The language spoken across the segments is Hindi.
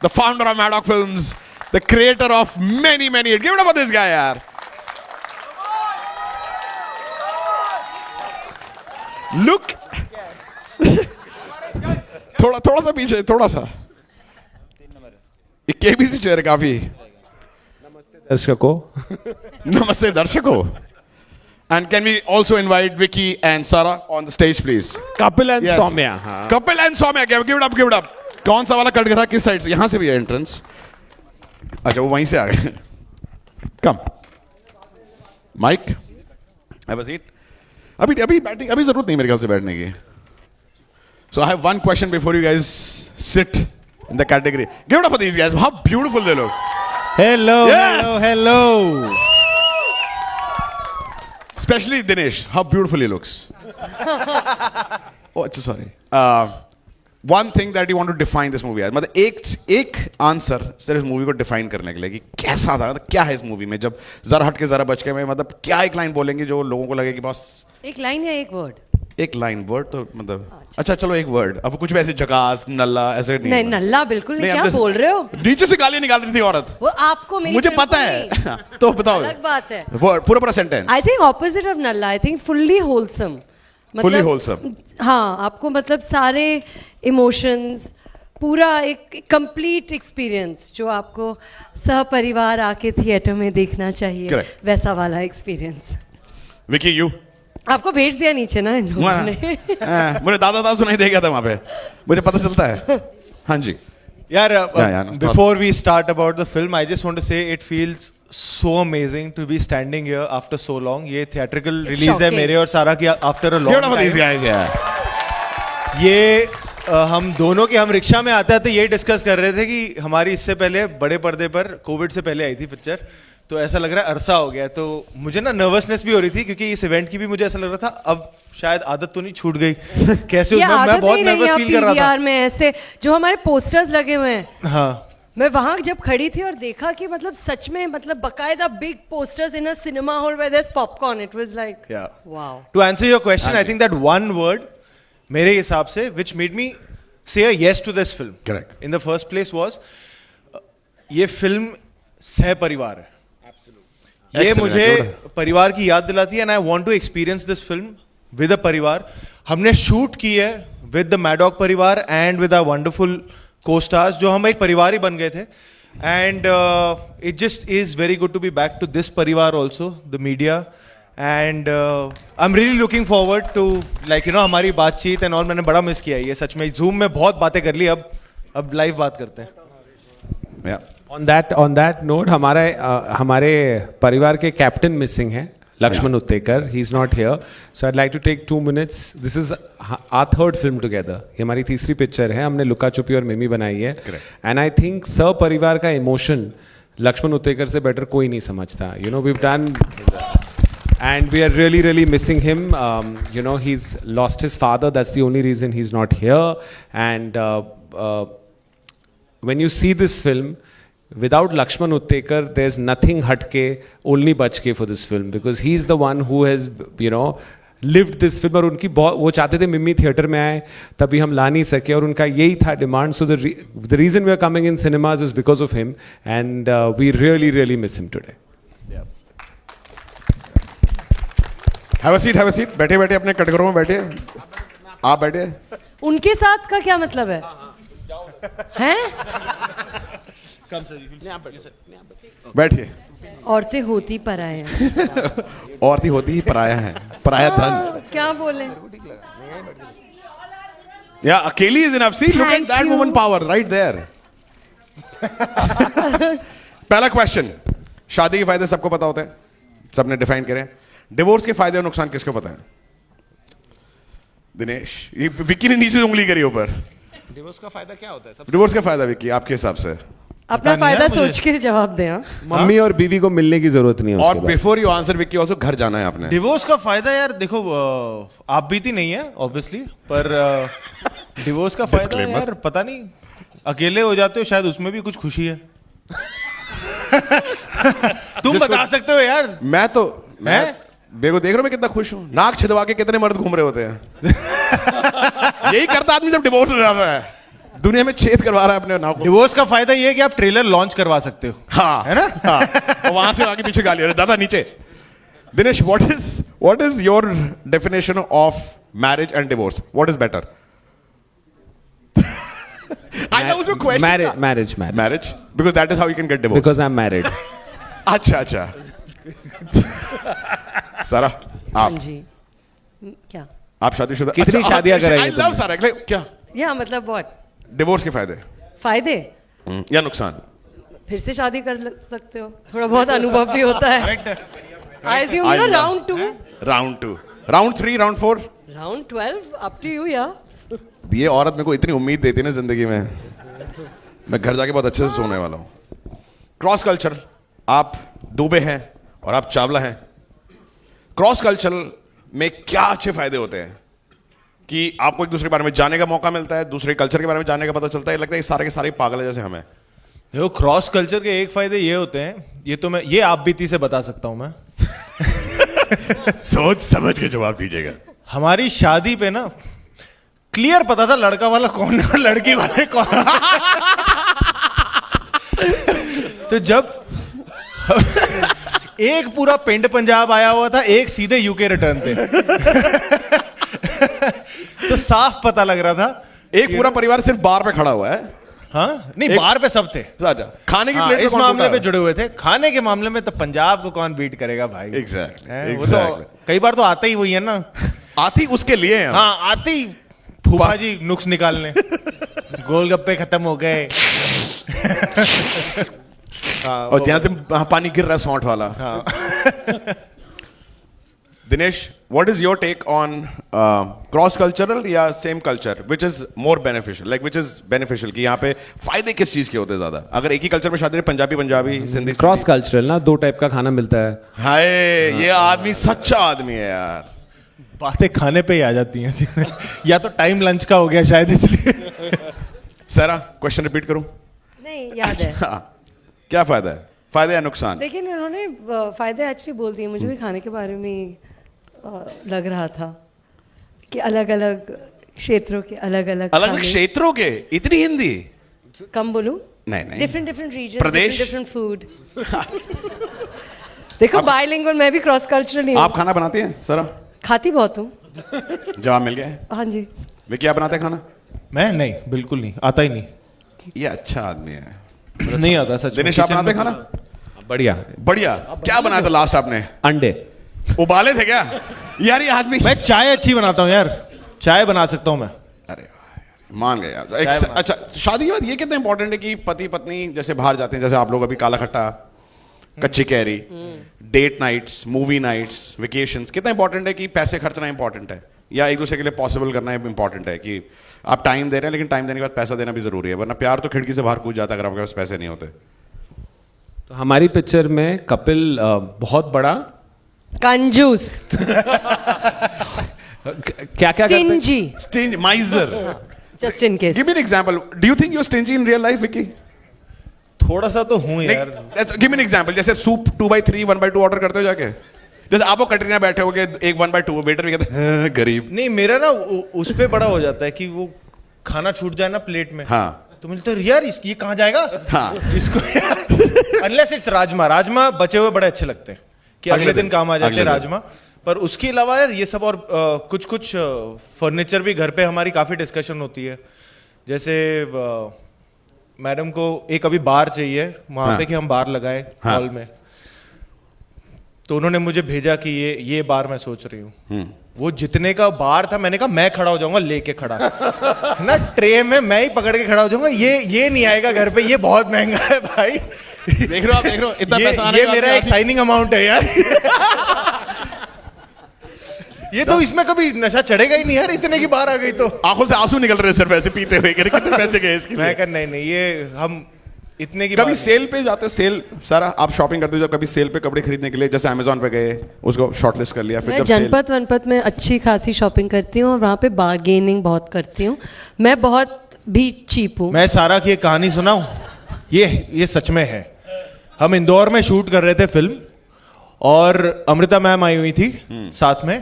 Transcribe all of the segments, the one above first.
the founder of Maddock Films, the creator of many hits. Give it up for this guy, yaar. Look. थोड़ा सा पीछे, थोड़ा सा. एक केबीसी चेयर काफी. Namaste darshako. And can we also invite Vicky and Sarah on the stage, please? Kapil and Yes. Soumya. Kapil and Soumya, give it up, give it up. कौन सा वाला कटघरा किस साइड से? यहाँ से भी है एंट्रेंस. अच्छा वो वहीं से आ गए. Come. Mike. Have a seat. अभी बैठने अभी जरूरत नहीं मेरे ख्याल से बैठने की. So I have one question before you guys sit in the category. Give it up for these guys. How beautiful they look. Hello, Yes. hello. Especially Dinesh, how beautiful he looks. Oh, sorry. One thing that you want to define this movie as, मतलब एक आंसर सिर्फ मूवी को डिफाइन करने के लिए कि कैसा था, मतलब क्या है इस मूवी में, जब जरा हट के जरा बच के में, मतलब क्या एक लाइन बोलेंगे जो लोगों को लगे कि बस एक लाइन या एक वर्ड? एक लाइन वर्ड तो मतलब अच्छा चलो एक वर्ड. अब कुछ भी ऐसे झकास नल्ला ऐसे नहीं नल्ला बिल्कुल नहीं. क्या I'm just- बोल रहे हो? नीचे से गालियां निकाल रही थी औरत. वो आपको मेरी मुझे फिल्म पता को है. नहीं. तो बताओ. अलग बात है. वर्ड पूरा sentence. I think opposite of नल्ला. I think fully wholesome. Fully wholesome. हाँ, आपको मतलब सारे इमोशंस, पूरा एक कंप्लीट एक्सपीरियंस जो आपको सहपरिवार आके थिएटर में देखना चाहिए. Correct. वैसा वाला एक्सपीरियंस. विकी यू. आपको भेज दिया नीचे ना इन लोगों ने. मुझे दादा सुनाई दे गया था वहां पे. मुझे पता चलता है. हाँ जी. Yeah, before we start about the film, I just want to say it feels so amazing to be standing here after so long. ये theatrical It's release है shocking. मेरे और सारा की after a long Give it up for these time. guys, yeah. ये हम दोनों के हम रिक्शा में आते आते ये डिस्कस कर रहे थे कि हमारी इससे पहले बड़े पर्दे पर कोविड से पहले आई थी पिक्चर, तो ऐसा लग रहा है अरसा हो गया. तो मुझे ना नर्वसनेस भी हो रही थी क्योंकि इस इवेंट की भी मुझे ऐसा लग रहा था अब शायद आदत तो नहीं छूट गई. कैसे ये मैं आदत बहुत नहीं रही नर्वस है फील कर रहा था. PVR में ऐसे जो हमारे पोस्टर्स लगे हुए हैं. हाँ. मैं वहां जब खड़ी थी और देखा कि मतलब सच में मतलब बकायदा big posters in a cinema hall where there is popcorn. It was like wow. To answer your question, I think that one word, मेरे हिसाब से, which made me say a yes to this film. Correct. In the first place was, ये फिल्म सह परिवार है. ये Excellent, मुझे good. परिवार की याद दिलाती है and I want to experience this film with a परिवार. हमने शूट की है with the Maddock परिवार and with our wonderful co-stars, जो हम एक परिवार ही बन गए थे. And it just is very good to be back to this परिवार also, the media. And I'm really looking forward to like you know हमारी बातचीत and all. मैंने बड़ा मिस किया है ये सच में. Zoom में बहुत बातें कर ली, अब लाइव बात करते हैं. Yeah. On that note, हमारे परिवार के कैप्टन मिसिंग हैं, Lakshman Uttekar. He's not here, so I'd like to take 2 minutes. This is our third film together. ये हमारी तीसरी पिक्चर है. हमने लुका छुपी और मिमी बनाई है. And I think परिवार का इमोशन लक्ष्मण उत्तेकर से बेटर कोई नहीं समझता. You know, we've done. And we are really missing him. You know, he's lost his father. That's the only reason he's not here. And when you see this film, without Lakshman Uttekar, there's nothing hatke, only bachke for this film. Because he's the one who has, you know, lived this film. और उनकी वो चाहते थे मिमी थिएटर में आए, तभी हम ला नहीं सके, और उनका यही था demand. So the reason we are coming in cinemas is because of him. And we really miss him today. Have a seat. बैठे अपने कटघरों में बैठे. आप बैठे. उनके साथ का क्या मतलब है? हैं? बैठिए. औरतें होती पराया हैं. औरतें होती ही पराया है. पराया धन. क्या बोले? Yeah, अकेली is enough. See, look at Thank that you. woman power right there. पहला क्वेश्चन. शादी के फायदे सबको पता होते हैं, सबने डिफाइन करें. डिवोर्स के फायदे और नुकसान किसको पता है? दिनेश. ये विक्की ने नीचे उंगली करी ऊपर. डिवोर्स का फायदा क्या होता है? डिवोर्स का फायदा विक्की आपके हिसाब से? अपना फायदा सोच के जवाब दें. मम्मी और बीवी को मिलने की जरूरत नहीं है और उसके बाद. Before you answer Vicky also घर जाना है आपने. डिवोर्स का फायदा यार देखो, आप बीती नहीं है ऑब्वियसली, पर डिवोर्स का फायदा Disclaimer. यार पता नहीं, अकेले हो जाते हो शायद उसमें भी कुछ खुशी है. तुम बता सकते हो यार. मैं देखो देख रहे हो मैं कितना खुश हूं. नाक छिदवा के कितने मर्द घूम रहे होते हैं. यही करता आदमी जब डिवोर्स हो जाता है. दुनिया में छेद करवा रहा है अपने नाव को। डिवोर्स का फायदा ये है कि आप ट्रेलर लॉन्च करवा सकते हो, हाँ है ना? हाँ, और वहां से आगे पीछे गाली, अरे दादा नीचे। Dinesh, what is your definition of marriage and divorce? What is better? I know उसमें question था। Marriage, because that is how you can get divorced. Because I'm married. अच्छा। सारा, हाँ आप जी। क्या? आप शादीशुदा? कितनी शादियां कराई I हैं love सारा। क्या? या मतलब what? डिवोर्स के फायदे फायदे? या नुकसान? फिर से शादी कर सकते हो, थोड़ा बहुत अनुभव भी होता है। I assume you know round 2, Round 2, Round 3, Round 4। round 12, up to you या। ये औरत मेरे को इतनी उम्मीद देती है ना जिंदगी में, मैं घर जाके बहुत अच्छे से सोने वाला हूँ। क्रॉस कल्चर, आप दुबे हैं और आप चावला हैं। क्रॉस कल्चर में क्या अच्छे फायदे होते हैं कि आपको एक दूसरे के बारे में जानने का मौका मिलता है, दूसरे कल्चर के बारे में जानने का पता चलता है। लगता है ये सारे के सारे पागल है जैसे हमें। देखो, क्रॉस कल्चर के एक फायदे ये होते हैं, ये आप बीती से बता सकता हूं मैं। सोच समझ के जवाब दीजिएगा। हमारी शादी पे ना क्लियर पता था लड़का वाला कौन है और लड़की वाले कौन। तो जब एक पूरा पिंड पंजाब आया हुआ था, एक सीधे यूके रिटर्न थे। तो साफ पता लग रहा था। एक पूरा परिवार सिर्फ बार पे खड़ा हुआ है। हाँ नहीं, बार पे सब थे। खाने की हाँ, प्लेट इस मामले पे जुड़े हुए थे। खाने के मामले में तो पंजाब को कौन बीट करेगा भाई? एग्जैक्टली। वो तो कई बार तो आता ही वही है ना। आती उसके लिए है। हाँ, आती फूफा जी नुक्स निकालने। गोलगप्पे खत्म हो गए। और जहां से पानी गिर रहा है सौंठ वाला। Dinesh, what is your take on cross cultural या same culture, which is more beneficial, like which is beneficial कि यहाँ पे फायदे किस चीज के होते हैं ज्यादा? अगर एक ही कल्चर में शादी, पंजाबी सिंधी। क्रॉस कल्चरल ना, 2 टाइप का खाना मिलता है। हाय, ये आदमी सच्चा आदमी है यार। बातें खाने पे ही आ जाती हैं। या तो टाइम लंच का हो गया शायद, इसलिए। सारा, क्वेश्चन रिपीट करूं? नहीं, याद है। क्या फायदा है? फायदे या नुकसान? लेकिन इन्होंने फायदे एक्चुअली बोल दिए। मुझे भी खाने के बारे में लग रहा था कि अलग अलग क्षेत्रों के अलग अलग क्षेत्रों के, इतनी हिंदी कम बोलूं? नहीं, डिफरेंट रीजन, प्रदेश, डिफरेंट फूड। देखो, बाइलिंगुअल, मैं भी क्रॉस कल्चरल नहीं हूं। आप खाना बनाती हैं सारा? खाती बहुत हूँ। जवाब मिल गया है। हाँ जी। वे क्या बनाते हैं खाना? मैं नहीं, बिल्कुल नहीं, आता ही नहीं। ये अच्छा आदमी है। नहीं आता सच। दिनेश, आप बनाते हैं खाना? बढ़िया। क्या बनाया था लास्ट आपने? अंडे उबाले थे क्या? यार ये आदमी। मैं चाय अच्छी बनाता हूँ यार, चाय बना सकता हूँ मैं। अरे मान गए यार। अच्छा, शादी के बाद ये कितना इंपॉर्टेंट है कि पति पत्नी जैसे बाहर जाते हैं, जैसे आप लोग अभी काला खट्टा, कच्ची कैरी, date nights, movie nights, vacations, कितना इंपॉर्टेंट है कि पैसे खर्चना इंपॉर्टेंट है या एक दूसरे के लिए पॉसिबल करना इंपॉर्टेंट है कि आप टाइम दे रहे हैं, लेकिन टाइम देने के बाद पैसा देना भी जरूरी है, वरना प्यार तो खिड़की से बाहर कूद जाता है अगर आपके पास पैसे नहीं होते। तो हमारी पिक्चर में कपिल बहुत बड़ा कंजूस, क्या करते हैं? Stingy, miser. Just in case. Give me an example. Do you think you are stingy in real life, Vicky? थोड़ा सा तो हूँ यार। Give me an example. जैसे सूप 2/3, 1/2 ऑर्डर करते हो जाके, जैसे आप वो कटरीना बैठे होगे, एक 1/2, वेटर भी कहते हैं गरीब। नहीं, मेरा ना उस पे बड़ा हो जाता है कि वो खाना छूट जाए ना प्लेट में। हाँ, तो मुझे तो यार ये कहाँ जाएगा? हाँ। इसको अनलेस इट्स राजमा बचे हुए बड़े अच्छे लगते हैं कि अगले दिन काम आ जाते हैं राजमा। पर उसके अलावा यार ये सब और कुछ फर्नीचर भी घर पे हमारी काफी डिस्कशन होती है। जैसे मैडम को एक अभी बार चाहिए वहां पे कि हम बार लगाएं हॉल में, तो उन्होंने मुझे भेजा कि ये बार मैं सोच रही हूँ। वो जितने का बार था, मैंने कहा मैं खड़ा हो जाऊंगा लेके खड़ा है ना, ट्रे में मैं ही पकड़ के खड़ा हो जाऊंगा, ये नहीं आएगा घर पे, ये बहुत महंगा है भाई। देख रहे हो इतना पैसा आने ये मेरा एक साइनिंग अमाउंट है यार। ये तो इसमें कभी नशा चढ़ेगा ही नहीं यार, इतने की बार आ गई तो। आंखों से आंसू निकल रहे सिर्फ ऐसे पीते हुए, कितने पैसे गए इसके लिए? मैं कर नहीं, ये हम इतने की कभी सेल पे जाते हो? सेल, सारा आप शॉपिंग करते हो जब कभी सेल पे कपड़े खरीदने के लिए, जैसे अमेज़न पे गए, उसको शॉर्टलिस्ट कर लिया, फिर मैं जब जनपद वनपद में अच्छी खासी शॉपिंग करती हूँ और वहाँ पे बार्गेनिंग बहुत करती हूँ। मैं बहुत भी चीप हूँ। मैं सारा की एक कहानी सुनाऊं, ये सच में है। हम इंदौर में शूट कर रहे थे फिल्म और अमृता मैम आई हुई थी साथ में।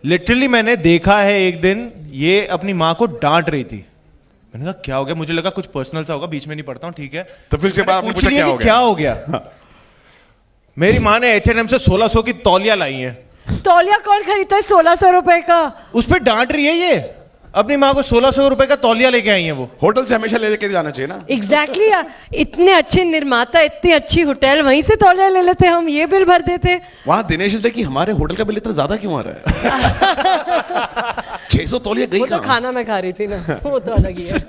लिटरली मैंने देखा है एक दिन ये अपनी माँ को डांट रही थी मैंने कहा क्या हो गया, मुझे लगा कुछ पर्सनल सा होगा, बीच में नहीं पढ़ता हूँ, ठीक है। तो फिर उसके बाद आपने पूछ पूछा लिया कि क्या हो गया। मेरी माँ ने H&M से 1600 की तौलिया लाई है। तौलिया कौन खरीदता है 1600 रुपए का? उस पर डांट रही है ये, अपनी माँ को 1600 रुपए का तौलिया लेके आई है वो। होटल से हमेशा लेके जाना चाहिए ना। एग्जैक्टली इतने अच्छे निर्माता, इतनी अच्छी होटल, वहीं से तौलिया ले लेते, हम ये बिल भर देते। वहां दिनेश से कि हमारे होटल का बिल इतना ज्यादा क्यों आ रहा है? 600 तौलिया गई वो तो कहाँ? खाना मैं खा रही थी ना, वो तो अलग ही है।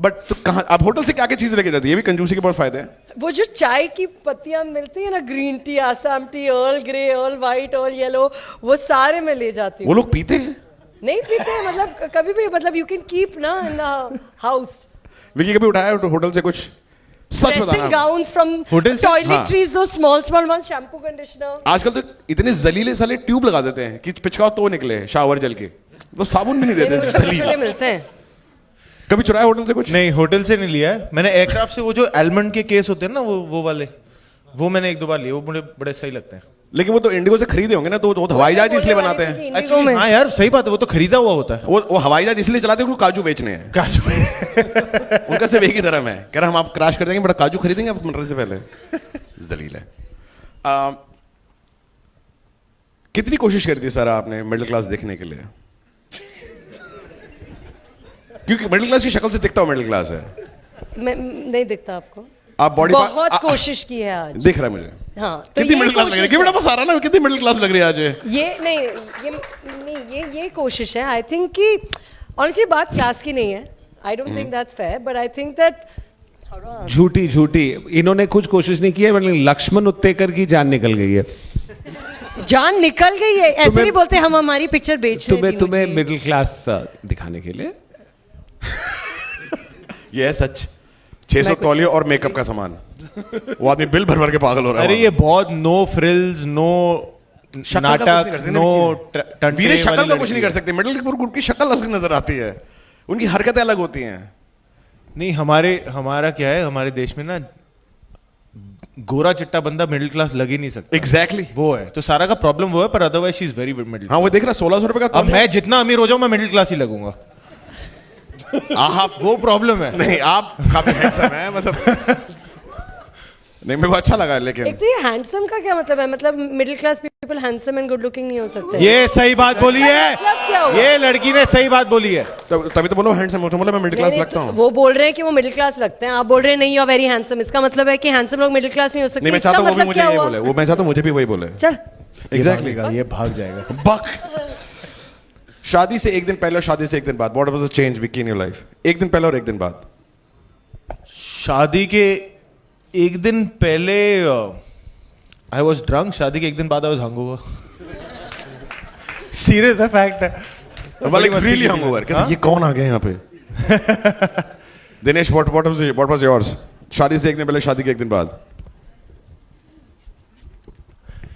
बट तो कहाँ आप होटल से क्या क्या चीज लेके जाती है? ये भी कंजूसी के बहुत फायदे हैं। वो जो चाय की पत्तियां मिलती है ना, green tea, Assam T, earl grey, earl white, earl yellow, वो सारे मैं ले जाती वो हूँ। लोग पीते हैं? नहीं पीते हैं, मतलब कभी भी, मतलब यू कैन कीप ना इन द हाउस। विकी कभी उठाया होटल से कुछ? सच ड्रेसिंग बताना। गाउन्स फ्रॉम होटल से? टॉयलेटरीज, दो small small one, shampoo, conditioner. आजकल तो इतने जलीले साले ट्यूब लगा देते हैं कि पिचकाओ तो निकले शावर जल के, तो साबुन भी नहीं देते। छोटे जलील। मिलते हैं। कभी चुराया होटल से कुछ? नहीं, होटल से नहीं लिया है मैंने। एयरक्राफ्ट से वो जो एलमंड के केस होते हैं ना, वो वाले, वो मैंने 1-2 बार लिए, वो मुझे बड़े सही लगते हैं। लेकिन वो तो इंडिगो से खरीदे होंगे ना, तो वो हवाई जहाज इसलिए बनाते हैं। इंडिगो Actually, में हाँ यार सही बात है, वो तो खरीदा हुआ होता है। वो हवाई जहाज इसलिए चलाते हैं, उनको काजू बेचने हैं। काजू। उनका सिर्फ एक ही धर्म है, कह रहा हम आप क्रैश कर देंगे बट काजू खरीदेंगे आप मरने से पहले। जलील है। कितनी कोशिश करी थी सर आपने मिडिल क्लास देखने के लिए? क्योंकि मिडिल क्लास की शक्ल से दिखता हो मिडिल क्लास है। मैं नहीं दिखता आपको? आप बॉडी बहुत कोशिश की है आज। दिख रहा है मुझे। हाँ, तो कितनी ये मिडिल क्लास लग रही है? बड़ा बसा रहा ना, कितनी मिडिल क्लास लग रही है आज ये? ये कोशिश है। आई थिंक कि ऑनेस्टली बात क्लास की नहीं है। I don't think that's fair, but I think that झूठी इन्होंने कुछ कोशिश नहीं की है, मतलब लक्ष्मण उत्तेकर की जान निकल गई है। जान निकल गई है, ऐसे नहीं बोलते हम हमारी पिक्चर बेच रहे थे। तुम्हें मिडिल क्लास दिखाने के लिए ये है सच। 600 तौलिए और मेकअप का सामान, वो आदमी बिल भर भर के पागल हो रहा है। अरे ये बहुत नो फ्रिल्स, नो नाटक, नो वीरे शक्ल का कुछ नहीं कर सकते। मिडिल ग्रुप की शक्ल अलग नजर आती है, उनकी हरकतें अलग होती हैं। नहीं, हमारा क्या है, हमारे देश में ना गोरा चिट्टा बंदा मिडिल क्लास लग ही नहीं सकता। एग्जैक्टली वो है तो सारा का प्रॉब्लम वो है, पर otherwise she is very middle. हाँ वो देख रहा 1600 रुपए का। अब मैं जितना अमीर हो जाऊं मैं मिडिल क्लास ही लगूंगा। आप वो प्रॉब्लम है। नहीं, आप काफी हैंडसम हैं, मतलब नहीं मेरे को अच्छा लगा। लेकिन एक तो ये हैंडसम का क्या मतलब है? मतलब middle class people handsome and good looking नहीं हो सकते? ये सही बात बोली है, मतलब क्या हुआ? ये लड़की ने सही बात बोली है। तभी तो बोलो हैंडसम हो, तो बोला मैं मिडिल क्लास नहीं, लगता हूँ। वो बोल रहे हैं कि वो मिडिल क्लास लगते हैं, आप बोल रहे हैं नहीं, यू आर वेरी हैंडसम। इसका मतलब है कि हैंडसम लोग मिडिल क्लास नहीं हो सकते। नहीं मैं इसका चाहता हूँ वो भी मतलब मुझे क्या ये हुआ? बोले, वो मैं चाहता हूँ मुझे भी वही बोले। चल एग्जैक्टली। ये भाग जाएगा। बक। शादी से एक दिन पहले और शादी से एक दिन बाद, what was the change Vicky in your life? एक दिन पहले और एक दिन बाद। शादी के एक दिन पहले आई वॉज ड्रंक, शादी के एक दिन बाद आई वॉज हंगओवर। सीरियस है, फैक्ट है। like really hungover. कहते, ये कौन आ गया यहाँ पे? Dinesh what was yours? शादी से एक दिन पहले, शादी के एक दिन बाद।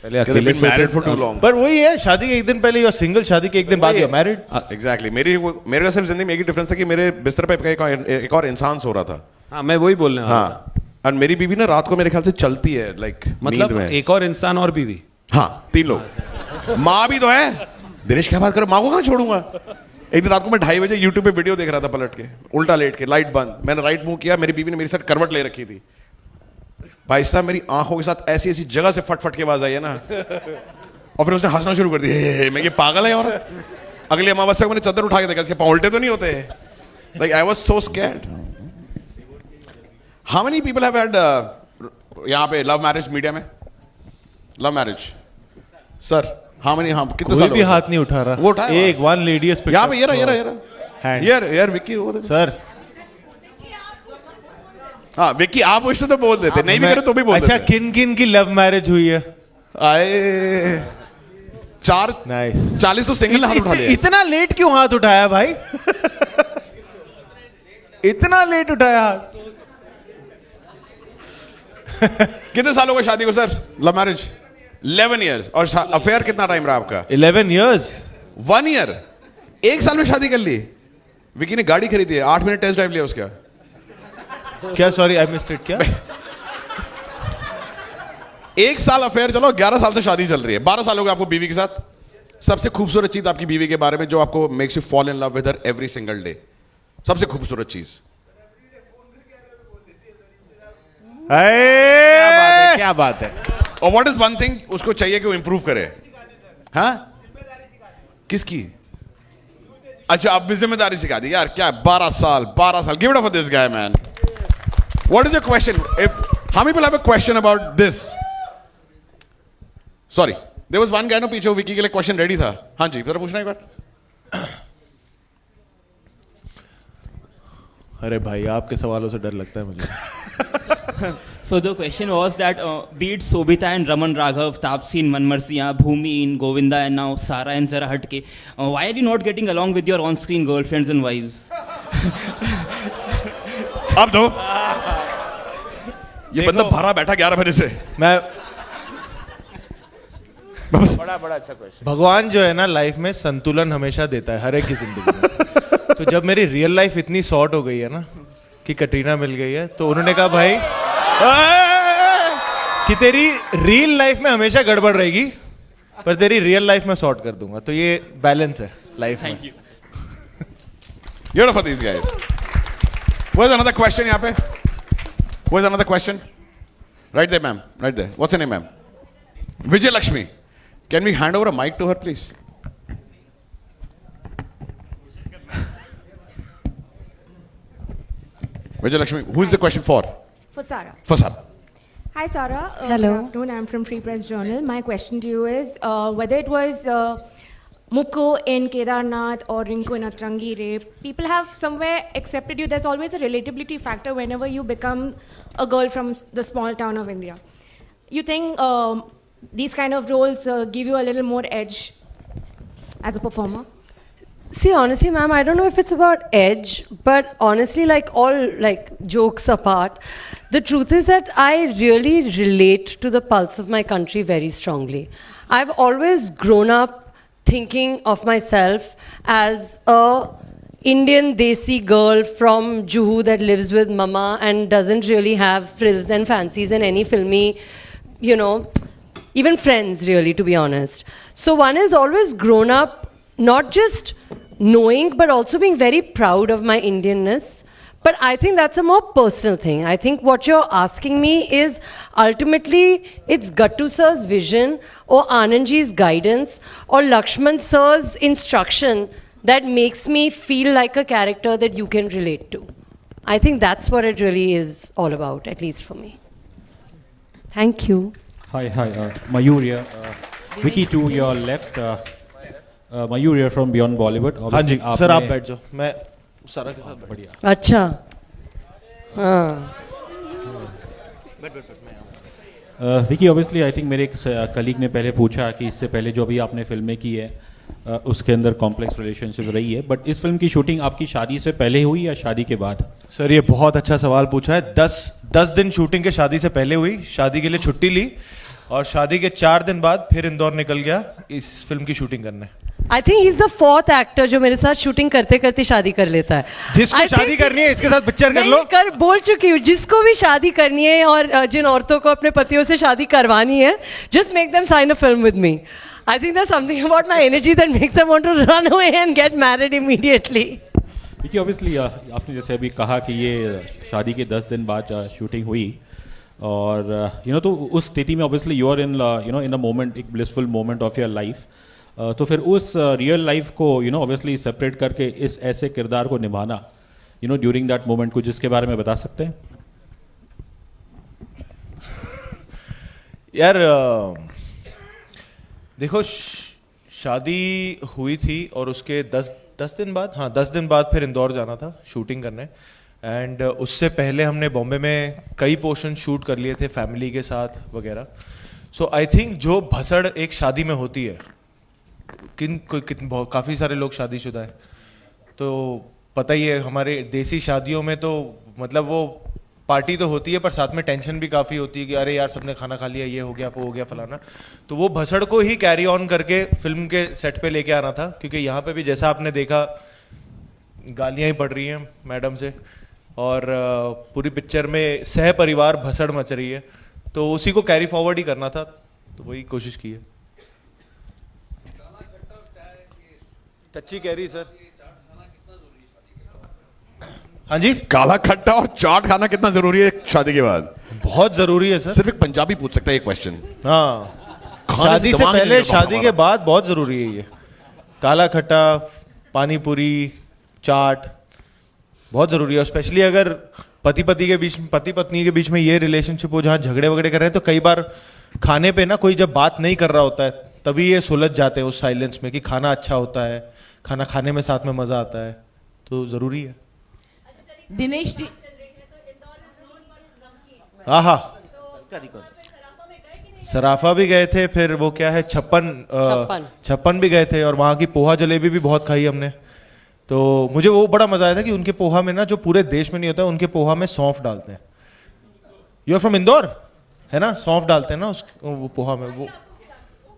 पहले Because अकेले I've been married for too long. पर वही है, शादी के एक दिन पहले यू आर सिंगल, शादी के एक दिन बाद यू आर मैरिड। Exactly. मेरे का सिर्फ जिंदगी में एक ही डिफरेंस था कि मेरे बिस्तर पे एक और इंसान सो रहा था। हाँ मैं वही बोलने वाला था। हाँ, और मेरी बीवी ना रात को मेरे ख्याल से चलती है, लाइक मतलब नींद में। एक और इंसान और बीवी। हाँ 3 लोग। माँ भी तो है। दिनेश क्या बात करो, माँ को कहाँ छोड़ूंगा? एक दिन रात को मैं 2:30 बजे यूट्यूब पे वीडियो देख रहा था, पलट के उल्टा लेट के, लाइट बंद, मैंने राइट मुंह किया, मेरी बीवी ने मेरी साथ करवट ले रखी थी। भाई साहब मेरी आंखों के साथ ऐसी ऐसी जगह से फट की आवाज आई है ना, और फिर उसने हंसना शुरू कर दिया। मैं ये पागल है। और अगली अमावस्या को मैंने चादर उठा के देखा, इसके पांव उल्टे तो नहीं होते। Like I was so scared. How many people have had यहाँ पे लव मैरिज मीडिया में? Love marriage sir how many? हाँ कितने कोई साल भी हाथ नहीं उठा रहा। वो उठाया। एक वन लेडी यहाँ पे ये रहा यार विक्की वो सर। हाँ विक्की आप उससे तो बोल देते, नहीं भी करो तो भी बोल अच्छा, देते। किन किन की लव मैरिज हुई है? आए 40 तो सिंगल हाथ उठा लिया। इतना लेट क्यों हाथ उठाया भाई? इतना लेट उठाया हाथ? कितने साल हो गए शादी को सर? Love marriage 11 years. और अफेयर कितना टाइम रहा आपका? 11 years। 1 ईयर। 1 साल में शादी कर ली। विकी ने गाड़ी खरीदी है, 8 मिनट टेस्ट ड्राइव लिया उसका। क्या? Sorry I missed it. क्या? 1 साल अफेयर चलो, 11 साल से शादी चल रही है। 12 साल हो गए आपको बीवी के साथ? सबसे खूबसूरत चीज आपकी बीवी के बारे में जो आपको makes you fall in love with her every single day, सबसे खूबसूरत चीज? क्या बात है। और व्हाट इज वन थिंग उसको चाहिए कि वो इंप्रूव करे? हाँ, किसकी? अच्छा, आप भी जिम्मेदारी सिखा दी यार, क्या 12 साल। Give it up for this guy man. What is your question? How many people have a question about this? Sorry, there was one guy no पीछे, विकी के लिए क्वेश्चन रेडी था। हाँ जी, जरा पूछना एक बार। अरे भाई, आपके सवालों से डर लगता है मुझे। So the question was that be it Sobhita and Raman Raghav, Taapsee in Manmarsiya, Bhumi in Govinda, and now Sara in Zara Hatke, why are you not getting along with your on-screen girlfriends and wives? अब दो, ये बंदा भरा बैठा 11 बजे से। मैं बड़ा अच्छा क्वेश्चन। भगवान जो है ना लाइफ में संतुलन हमेशा देता है हर एक की जिंदगी में। तो जब मेरी रियल लाइफ इतनी शॉर्ट हो गई है ना कि कटरीना मिल गई है, तो उन्होंने कहा भाई कि तेरी रियल लाइफ में हमेशा गड़बड़ रहेगी पर तेरी रियल लाइफ में सॉर्ट कर दूंगा। तो ये बैलेंस है लाइफ में। Give it up for these guys. Where's another question यहाँ पे? Where's another question? Right there, ma'am. Right there. What's your name, ma'am? Vijay Lakshmi. Can we hand over a mic to her, please? Vijay Lakshmi, who is the question for? For Sarah. For Sarah. Hi, Sarah. Hello. Good afternoon. I'm from Free Press Journal. My question to you is whether it was Mukku in Kedarnath or Rinku in Atrangi rape, people have somewhere accepted you. There's always a relatability factor whenever you become a girl from the small town of India. You think these kind of roles give you a little more edge as a performer? See, honestly, ma'am, I don't know if it's about edge, but honestly, like all like jokes apart, the truth is that I really relate to the pulse of my country very strongly. I've always grown up thinking of myself as a Indian desi girl from Juhu that lives with mama and doesn't really have frills and fancies and any filmy, you know, even friends really, to be honest. So one has always grown up not just knowing but also being very proud of my Indianness. But I think that's a more personal thing. I think what you're asking me is ultimately it's Gattu sir's vision or Anandji's guidance or Lakshman sir's instruction that makes me feel like a character that you can relate to. I think that's what it really is all about, at least for me. Thank you. Hi, Mayur here. Vicky, to your left, Mayur here from Beyond Bollywood. हाँ जी Obviously, सर, आप आपने- बैठ जाओ, मैं सारा के साथ बढ़िया। अच्छा, हाँ, विकी, ऑब्वियसली आई थिंक मेरे एक कलीग ने पहले पूछा कि इससे पहले जो भी आपने फिल्में की है उसके अंदर कॉम्प्लेक्स रिलेशनशिप रही है, बट इस फिल्म की शूटिंग आपकी शादी से पहले हुई या शादी के बाद? सर ये बहुत अच्छा सवाल पूछा है। 10 दिन शूटिंग के शादी से पहले हुई, शादी के लिए छुट्टी ली और शादी के 4 दिन बाद फिर इंदौर निकल गया इस फिल्म की शूटिंग करने। I think he's the 4th actor जो मेरे साथ शूटिंग करते करते शादी कर लेता है। जिसको I शादी think- करनी है इसके साथ पिक्चर कर मैं लो। ये कर बोल चुकी हूँ, जिसको भी शादी करनी है और जिन औरतों को अपने पतियों से शादी करवानी है, just make them sign a film with me. I think there's something about my energy that makes them want to run away and get married immediately. Vicky, obviously आपने जैसे अभी कहा कि ये शादी के 10 दिन बाद शूटिंग हुई और तो उस स्थिति में obviously you are in in a moment, एक blissful moment of your life. तो फिर उस रियल लाइफ को ऑब्वियसली सेपरेट करके इस ऐसे किरदार को निभाना ड्यूरिंग दैट मोमेंट, कुछ जिसके बारे में बता सकते हैं? यार देखो, शादी हुई थी और उसके 10 दिन बाद, हाँ 10 दिन बाद फिर इंदौर जाना था शूटिंग करने। एंड उससे पहले हमने बॉम्बे में कई पोर्शन शूट कर लिए थे फैमिली के साथ वगैरह। सो आई थिंक जो भसड़ एक शादी में होती है, काफ़ी सारे लोग शादीशुदा हैं तो पता ही है, हमारे देसी शादियों में तो मतलब वो पार्टी तो होती है पर साथ में टेंशन भी काफ़ी होती है कि अरे यार सबने खाना खा लिया, ये हो गया वो हो गया फलाना। तो वो भसड़ को ही कैरी ऑन करके फिल्म के सेट पे लेके आना था, क्योंकि यहाँ पे भी जैसा आपने देखा गालियाँ ही पड़ रही हैं मैडम से और पूरी पिक्चर में सह परिवार भसड़ मच रही है, तो उसी को कैरी फॉरवर्ड ही करना था, तो वही कोशिश की है। कच्ची कैरी सर। हाँ जी, काला खट्टा और चाट खाना कितना जरूरी है शादी के बाद? बहुत जरूरी है सर। सिर्फ एक पंजाबी पूछ सकता है ये क्वेश्चन। हाँ, खाने शादी से दिमाग नहीं पहले, चलता शादी के हमारा। बाद बहुत जरूरी है ये। काला खट्टा, पानी पूरी, चाट बहुत जरूरी है। स्पेशली अगर पति पत्नी के बीच में ये रिलेशनशिप हो जहाँ झगड़े वगड़े कर रहे हैं, तो कई बार खाने पे ना कोई जब बात नहीं कर रहा होता है तभी ये सुलझ जाते हैं उस साइलेंस में कि खाना अच्छा होता है, खाना खाने में साथ में मजा आता है, तो जरूरी है। दिनेश जी, आहा, सराफा भी गए थे, फिर वो क्या है छप्पन भी गए थे, और वहाँ की पोहा जलेबी भी बहुत खाई हमने। तो मुझे वो बड़ा मजा आया था कि उनके पोहा में ना, जो पूरे देश में नहीं होता, उनके पोहा में सौंफ डालते हैं। यू आर फ्रॉम इंदौर, है ना? सौंफ डालते हैं ना वो पोहा में, वो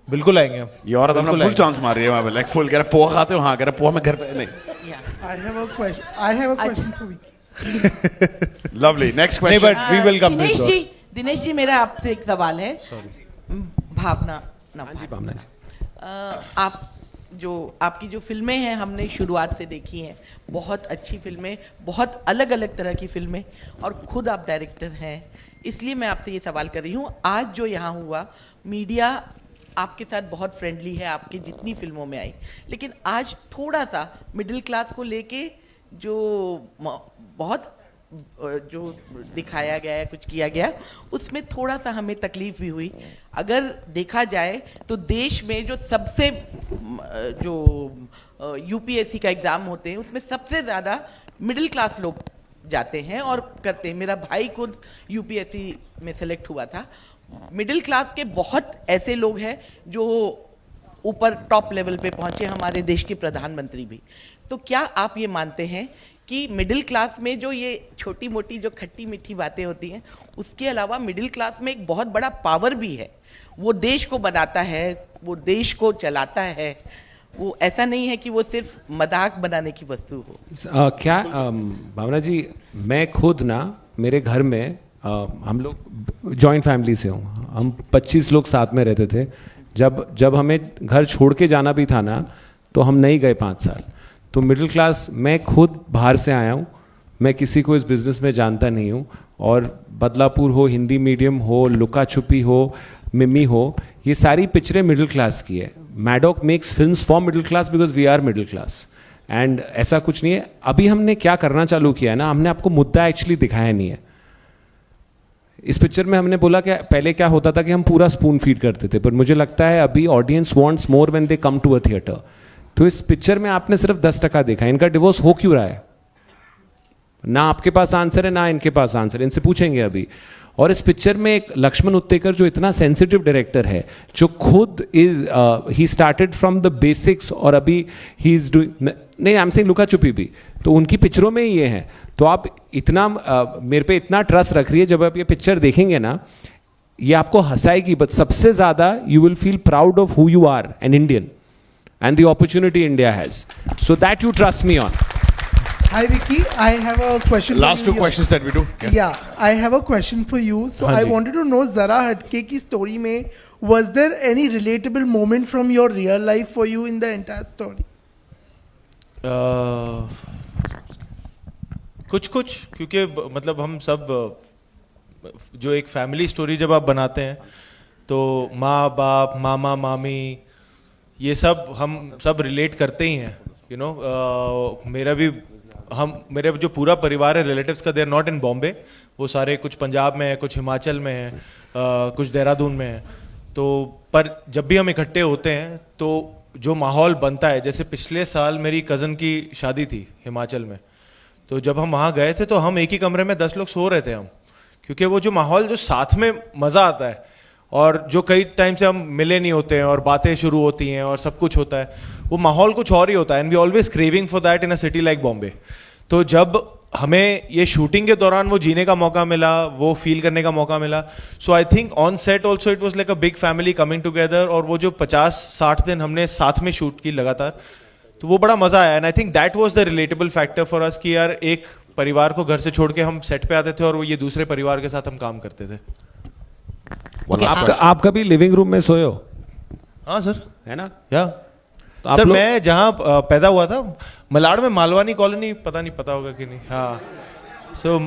बिल्कुल आएंगे हम। ये औरत अपना फुल चांस मार रही है वहां पे, लाइक फुल कह रहा पोहा खाते हो? हाँ कह रहा पोहा में घर पे नहीं। I have a question for you. Lovely, next नहीं, question. But we will come to Dinesh ji, मेरा आपसे एक सवाल है। भावना ना, हाँ जी भावना जी। आप जो आपकी जो फिल्में हैं हमने शुरुआत से देखी हैं, बहुत अच्छी फिल्में, बहुत अलग अलग तरह की फिल्में, और खुद आप डायरेक्टर हैं, इसलिए मैं आपसे ये सवाल कर रही हूँ। आज जो यहाँ हुआ, मीडिया आपके साथ बहुत फ्रेंडली है, आपकी जितनी फिल्मों में आई, लेकिन आज थोड़ा सा मिडिल क्लास को लेके जो बहुत जो दिखाया गया है, कुछ किया गया, उसमें थोड़ा सा हमें तकलीफ भी हुई। अगर देखा जाए तो देश में जो सबसे जो यूपीएससी का एग्ज़ाम होते हैं, उसमें सबसे ज़्यादा मिडिल क्लास लोग जाते हैं और करते हैं। मेरा भाई खुद यूपीएससी में सेलेक्ट हुआ था। मिडिल क्लास के बहुत ऐसे लोग हैं जो ऊपर टॉप लेवल पे पहुंचे, हमारे देश के प्रधानमंत्री भी। तो क्या आप ये मानते हैं कि मिडिल क्लास में जो ये छोटी मोटी जो खट्टी मीठी बातें होती हैं, उसके अलावा मिडिल क्लास में एक बहुत बड़ा पावर भी है, वो देश को बनाता है, वो देश को चलाता है, वो ऐसा नहीं है कि वो सिर्फ मजाक बनाने की वस्तु हो? भावना जी, मैं खुद ना, मेरे घर में हम लोग जॉइंट फैमिली से हूँ, हम 25 लोग साथ में रहते थे। जब हमें घर छोड़ के जाना भी था ना, तो हम नहीं गए 5 साल। तो मिडिल क्लास, मैं खुद बाहर से आया हूँ, मैं किसी को इस बिज़नेस में जानता नहीं हूँ, और बदलापुर हो, हिंदी मीडियम हो, लुका छुपी हो, मिमी हो, ये सारी पिक्चरें मिडिल क्लास की है। Maddock makes films for middle class because we are middle class, and ऐसा कुछ नहीं है। अभी हमने क्या करना चालू किया है ना, हमने आपको मुद्दा एक्चुअली दिखाया नहीं है। इस पिक्चर में हमने बोला कि पहले क्या होता था कि हम पूरा स्पून फीड करते थे, पर मुझे लगता है अभी audience wants more when they come to a theatre. तो इस पिक्चर में आपने सिर्फ 10% देखा। इनका डिवोर्स हो क्यों रहा है? ना आपके पास आंसर है, ना इनके पास आंसर है, इनसे पूछेंगे अभी। और इस पिक्चर में एक लक्ष्मण उत्तेकर जो इतना सेंसिटिव डायरेक्टर है, जो खुद he started from the basics, और अभी ही इज डूइंग, नहीं आई एम सेइंग लुका छुपी भी, तो उनकी पिक्चरों में ही ये है। तो आप इतना मेरे पे इतना ट्रस्ट रख रही है, जब आप ये पिक्चर देखेंगे ना, ये आपको हंसाएगी, बट सबसे ज्यादा you will feel proud of who you are, an Indian, and the opportunity India has. So that you trust me on. Hi Vicky, I have a question. Last 2 questions that we do. Yeah, I have a question for you. So हाँ I जी। wanted to know, Zara Hatke की story में, was there any relatable moment from your real life for you in the entire story? कुछ क्योंकि मतलब हम सब जो एक फैमिली स्टोरी जब आप बनाते हैं, तो माँ बाप, मामा मामी, ये सब हम सब रिलेट करते ही हैं, यू नो। मेरे जो पूरा परिवार है रिलेटिव्स का, they are not in Bombay, वो सारे कुछ पंजाब में है, कुछ हिमाचल में है, कुछ देहरादून में है। तो पर जब भी हम इकट्ठे होते हैं तो जो माहौल बनता है, जैसे पिछले साल मेरी कज़न की शादी थी हिमाचल में, तो जब हम वहाँ गए थे तो हम एक ही कमरे में 10 लोग सो रहे थे हम, क्योंकि वो जो माहौल, जो साथ में मज़ा आता है, और जो कई टाइम से हम मिले नहीं होते हैं और बातें शुरू होती हैं और सब कुछ होता है, वो माहौल कुछ और ही होता है। And we always craving for that in a city like Bombay. तो जब हमें ये शूटिंग के दौरान वो जीने का मौका मिला, वो फील करने का मौका मिला, so I think on set also it was like a big family coming together. और वो जो 50-60 दिन हमने साथ में शूट की लगातार, तो वो बड़ा मजा आया। And I think that was the relatable factor for us कि यार एक परिवार को घर से छोड़ के हम सेट पे आते थे और वो ये दूसरे परिवार के साथ हम काम करते थे। आप कभी लिविंग रूम में सोए हो? हाँ सर, है ना? या तो आप सर लोग मैं जहाँ पैदा हुआ था मलाड में मालवानी कॉलोनी, पता नहीं पता होगा कि नहीं, हाँ सो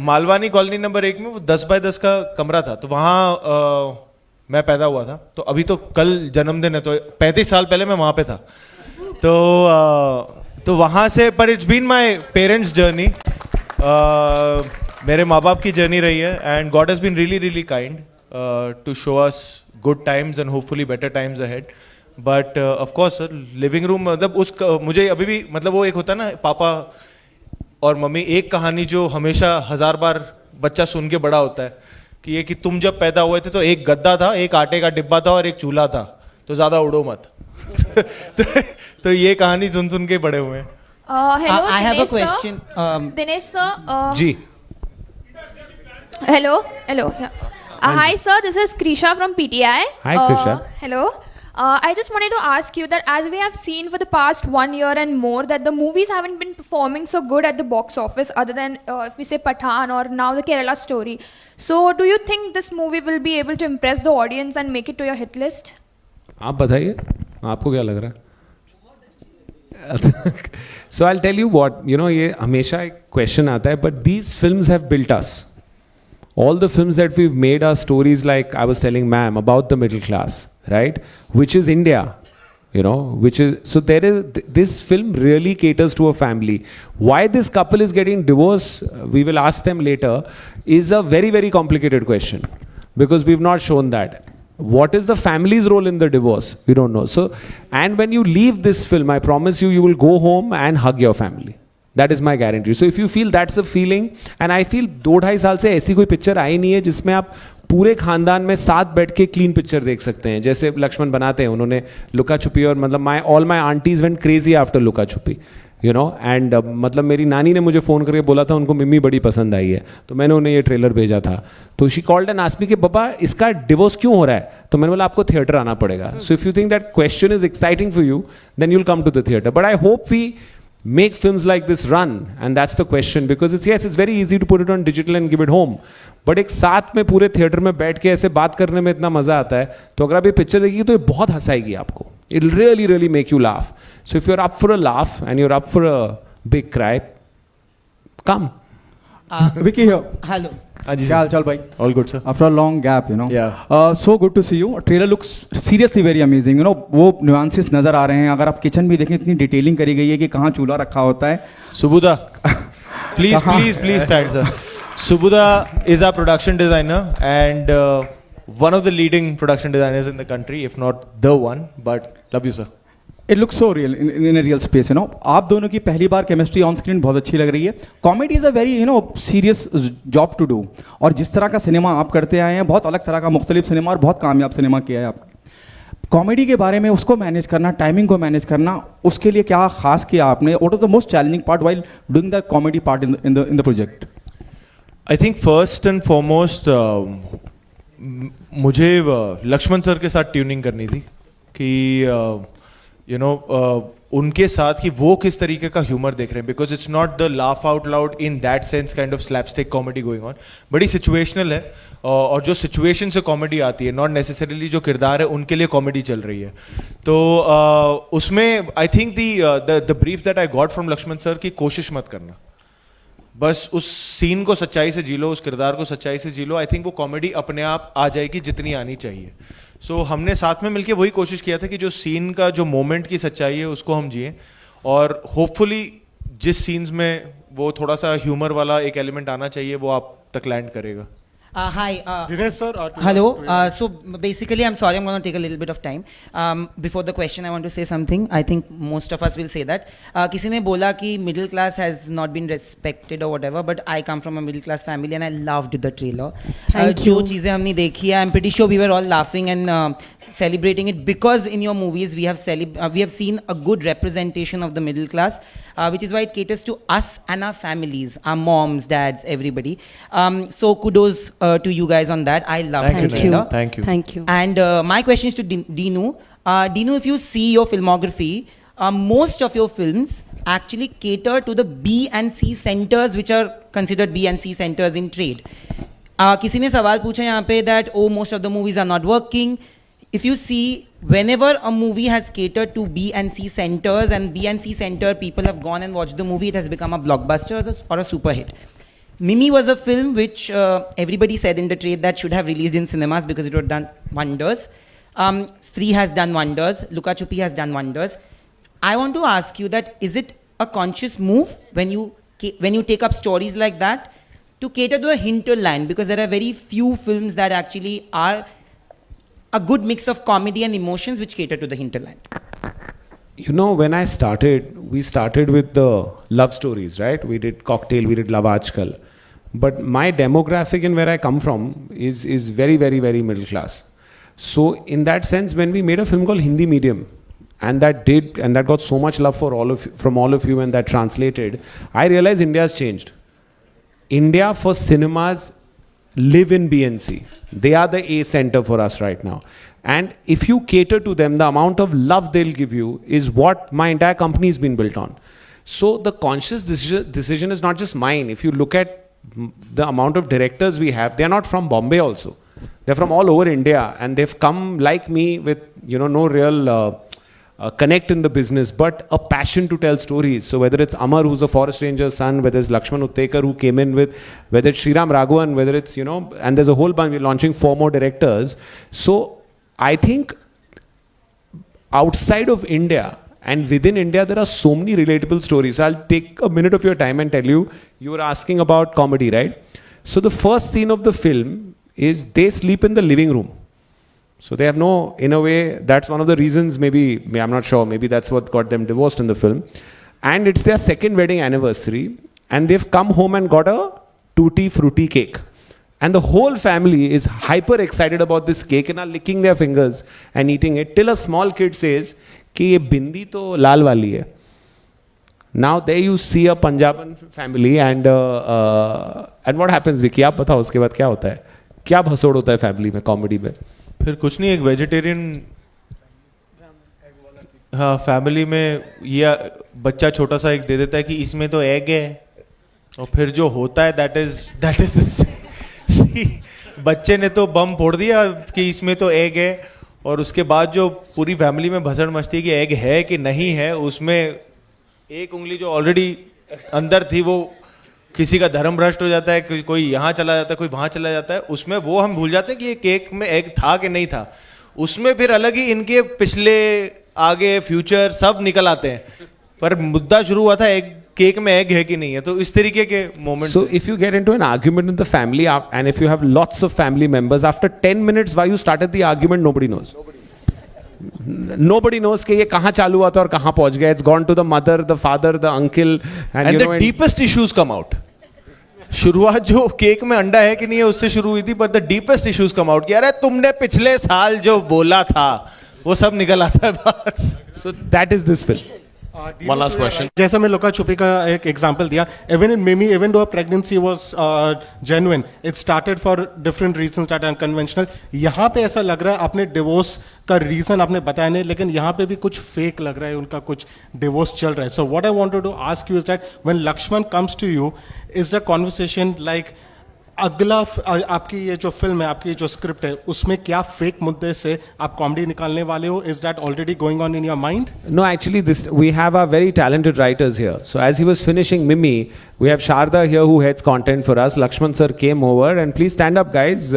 मालवानी कॉलोनी नंबर 1 में वो 10 बाय 10 का कमरा था, तो वहाँ मैं पैदा हुआ था। तो अभी तो कल जन्मदिन है, तो 35 साल पहले मैं वहाँ पे था। तो वहाँ से, पर it's been my parents journey, मेरे माँ बाप की जर्नी रही है, and God has been really really kind to show us good times and hopefully better times ahead. But of course sir living room, मतलब मुझे अभी भी, मतलब वो एक होता है ना पापा और मम्मी, एक कहानी जो हमेशा 1000 बार बच्चा सुन के बड़ा होता है कि ये कि तुम जब पैदा हुए थे तो एक गद्दा था, एक आटे का डिब्बा था और एक चूल्हा था, तो ज्यादा उड़ो मत। तो ये कहानी सुन सुन के बड़े हुए हैं। Hello, I have a Dinesh sir. question. Dinesh sir. Ji Hello. Yeah. Hi sir, this is Krisha from PTI. Hi, Krisha. Hello. I just wanted to ask you that as we have seen for the past 1 year and more that the movies haven't been performing so good at the box office other than if we say Pathaan or now the Kerala Story. So do you think this movie will be able to impress the audience and make it to your hit list? आप बताइए, आपको क्या लग रहा है? So I'll tell you what, you know, ये हमेशा एक question आता है, but these films have built us. All the films that we've made are stories like I was telling ma'am about the middle class, right? Which is India, you know, which is, so there is, this film really caters to a family. Why this couple is getting divorced, we will ask them later, is a very, very complicated question because we've not shown that. What is the family's role in the divorce? We don't know. So, and when you leave this film, I promise you, you will go home and hug your family. That is my guarantee. So if you feel that's a feeling, and I feel 2-2.5 साल से ऐसी कोई पिक्चर आई नहीं है जिसमें आप पूरे खानदान में साथ बैठ के क्लीन पिक्चर देख सकते हैं, जैसे लक्ष्मण बनाते हैं उन्होंने लुका छुपी, और मतलब all my aunties went crazy after Luka Chhupi, you no, and मतलब मेरी नानी ने मुझे फ़ोन करके बोला था उनको मिम्मी बड़ी पसंद आई है, तो मैंने उन्हें ये ट्रेलर भेजा था, तो she called and asked me कि पापा इसका डिवोर्स क्यों हो रहा है, तो मैंने बोला आपको थिएटर आना पड़ेगा. So if you think that question is exciting for you then you'll come to the theatre, but I hope we make films like this run, and that's the question, because it's very easy to put it on digital and give it home, but एक साथ में पूरे थिएटर में बैठ के ऐसे बात करने में इतना मजा आता है, तो अगर आप ये पिक्चर देखिए तो ये बहुत हंसाएगी आपको. It will really really make you laugh. So if you're up for a laugh and you're up for a big cry, come. Vicky here. Hello. क्या हाल चाल भाई? All good sir. After a long gap, you know. Yeah. So good to see you. Trailer looks seriously very amazing. You know, वो nuances नजर आ रहे हैं. अगर आप किचन भी देखें इतनी डिटेलिंग करी गई है कि कहाँ चूल्हा रखा होता है. Subudha, please stand sir. Subudha is our production designer and one of the leading production designers in the country, if not the one. But love you sir. It looks so real in a real space, you know. आप दोनों की पहली बार केमिस्ट्री ऑन स्क्रीन बहुत अच्छी लग रही है. Comedy is a very serious job to do, और जिस तरह का सिनेमा आप करते आए हैं, बहुत अलग तरह का मुख्तलिफ सिनेमा और बहुत कामयाब सिनेमा किया है आपने. कॉमेडी के बारे में उसको मैनेज करना, टाइमिंग को मैनेज करना, उसके लिए क्या खास किया आपने? What was the most challenging part while doing the comedy part in the project? I think first and foremost मुझे लक्ष्मण सर के साथ ट्यूनिंग करनी थी कि यू नो उनके साथ कि वो किस तरीके का ह्यूमर देख रहे हैं, because it's not the laugh out loud in that sense kind of slapstick comedy going on, बड़ी सिचुएशनल है, और जो सिचुएशन से कॉमेडी आती है, नॉट नेसेसरीली जो किरदार है उनके लिए कॉमेडी चल रही है. तो उसमें I think the brief that I got from Lakshman sir की कोशिश मत करना, बस उस सीन को सच्चाई से जी लो, उस किरदार को सच्चाई से जी लो. आई थिंक वो कॉमेडी अपने आप आ जाएगी जितनी आनी चाहिए. सो हमने साथ में मिलके वही कोशिश किया था कि जो सीन का जो मोमेंट की सच्चाई है उसको हम जिए, और होपफुली जिस सीन्स में वो थोड़ा सा ह्यूमर वाला एक एलिमेंट आना चाहिए वो आप तक लैंड करेगा. Hi. Dinesh sir. Hello. So basically, I'm sorry, I'm going to take a little bit of time. Before the question, I want to say something. I think most of us will say that. किसी ने बोला कि middle class has not been respected or whatever, but I come from a middle class family and I loved the trailer. Thank जो you. चीज़ें हमने देखी है, I'm pretty sure we were all laughing and celebrating it because in your movies we have seen a good representation of the middle class, which is why it caters to us and our families, our moms, dads, everybody. So kudos to you guys on that. I love the trailer. Thank you. Thank you. And my question is to Dinu. Dinu, if you see your filmography, most of your films actually cater to the B and C centers, which are considered B and C centers in trade. किसी ने सवाल पूछा यहाँ पे that most of the movies are not working. If you see whenever a movie has catered to B and C centers and B and C center people have gone and watched the movie, it has become a blockbuster or a super hit. Mimi was a film which everybody said in the trade that should have released in cinemas because it would have done wonders. Stree has done wonders. Luka Chupi has done wonders. I want to ask you that is it a conscious move when you take up stories like that to cater to the hinterland, because there are very few films that actually are a good mix of comedy and emotions which cater to the hinterland? You know, when I started, we started with the love stories, right? We did Cocktail, we did Love Aajkal. But my demographic and where I come from is very, very, very middle class. So in that sense, when we made a film called Hindi Medium, and that got so much love from all of you, and that translated, I realized India's changed. India for cinemas live in BNC. They are the A center for us right now. And if you cater to them, the amount of love they'll give you is what my entire company has been built on. So the conscious decision is not just mine. If you look at the amount of directors we have, they're not from Bombay also. They're from all over India, and they've come like me with, no real connect in the business, but a passion to tell stories. So whether it's Amar, who's a forest ranger's son, whether it's Lakshman Uttekar, who came in with, whether it's Sriram Raghavan, whether it's, and there's a whole bunch, we're launching 4 more directors. So I think outside of India and within India, there are so many relatable stories. So I'll take a minute of your time and tell you, you were asking about comedy, right? So the first scene of the film is they sleep in the living room. So they have in a way, that's one of the reasons, maybe, I'm not sure, maybe that's what got them divorced in the film. And it's their 2nd wedding anniversary, and they've come home and got a tutti frutti cake. And the whole family is hyper excited about this cake and are licking their fingers and eating it, till a small kid says, कि ये बिंदी तो लाल वाली है. Now there you see a Punjaban family and what happens, Vicky? आप बताओ उसके बाद क्या होता है? क्या भसोड़ होता है फैमिली में, कॉमेडी में? फिर कुछ नहीं, एक वेजिटेरियन फैमिली में ये बच्चा छोटा सा एक दे देता है कि इसमें तो एग है, और फिर जो होता है दैट इज बच्चे ने तो बम फोड़ दिया कि इसमें तो एग है, और उसके बाद जो पूरी फैमिली में भसड़ मचती है कि एग है कि नहीं है, उसमें एक उंगली जो ऑलरेडी अंदर थी वो किसी का धर्म भ्रष्ट हो जाता है, कोई यहाँ चला जाता है, कोई वहाँ चला जाता है, उसमें वो हम भूल जाते हैं कि ये केक में एग था कि नहीं था. उसमें फिर अलग ही इनके पिछले आगे फ्यूचर सब निकल आते हैं, पर मुद्दा शुरू हुआ था एग, केक में एग है कि नहीं है. तो इस तरीके के moment. So if you get into an argument with the family and if you have lots of family members, after 10 minutes why you started the argument, nobody knows. Nobody knows कि ये कहाँ चालू हुआ था और कहाँ पहुँच गया. It's gone to the mother, the father, the uncle, and the deepest issues come out. शुरुआत जो केक में अंडा है कि नहीं है उससे शुरू हुई थी, but the deepest issues come out कि अरे तुमने पिछले साल जो बोला था वो सब निकल आता है बाहर. So that is this film. One last question. जैसा मैं लुका छुपी का एक एग्जांपल दिया, even in Mimi, even though pregnancy was genuine, it started for different reasons that are unconventional. यहाँ पे ऐसा लग रहा है आपने डिवोर्स का रीजन आपने बताया नहीं, लेकिन यहाँ पे भी कुछ फेक लग रहा है, उनका कुछ डिवोर्स चल रहा है. So what I wanted to ask you is that when Lakshman comes to you, is the conversation like अगला आपकी ये जो फिल्म है, आपकी जो स्क्रिप्ट है, उसमें क्या फेक मुद्दे से आप कॉमेडी निकालने वाले हो? Is that already going on in your mind? No, actually, we have our very talented writers here. So as he was finishing Mimi, we have Sharda here who heads content for us. Lakshman sir came over, and please stand up, guys.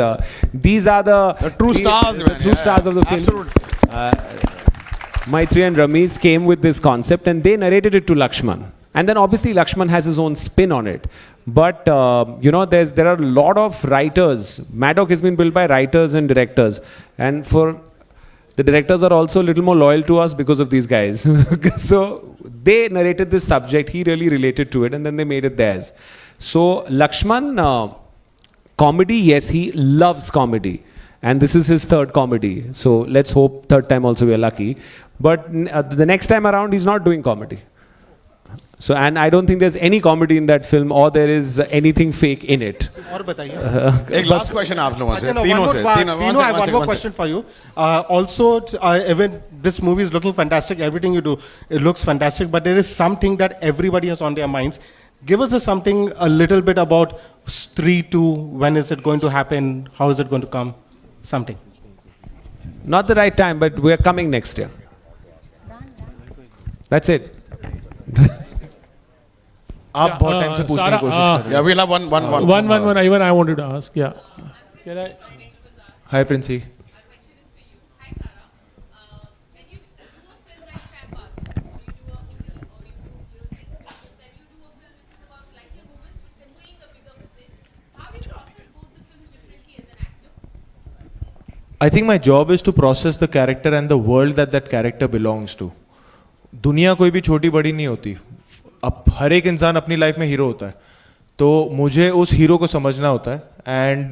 These are the true stars, the true stars of the film. Maitri and Ramesh came with this concept, and they narrated it to Lakshman. And then obviously Lakshman has his own spin on it. But, there are a lot of writers. Maddock has been built by writers and directors. And the directors are also a little more loyal to us because of these guys. So they narrated this subject. He really related to it. And then they made it theirs. So Lakshman, comedy, yes, he loves comedy. And this is his 3rd comedy. So let's hope 3rd time also we are lucky. But the next time around, he's not doing comedy. So, and I don't think there's any comedy in that film or there is anything fake in it. और बताइए. एक last question आप लोगों से, तीनों से. Tino, I have one more question for you. Also, even this movie is looking fantastic. Everything you do, it looks fantastic. But there is something that everybody has on their minds. Give us something a little bit about Stree 2. When is it going to happen? How is it going to come? Something. Not the right time, but we are coming next year. That's it. आप बहुत टाइम से पूछने की कोशिश कर रहे Yeah, we'll have one. Even I wanted to ask. Yeah. Can I? Hi, Princey. I think my job is to process the character and the world that that character belongs to. दुनिया कोई भी छोटी बड़ी नहीं होती. अब हर एक इंसान अपनी लाइफ में हीरो होता है, तो मुझे उस हीरो को समझना होता है एंड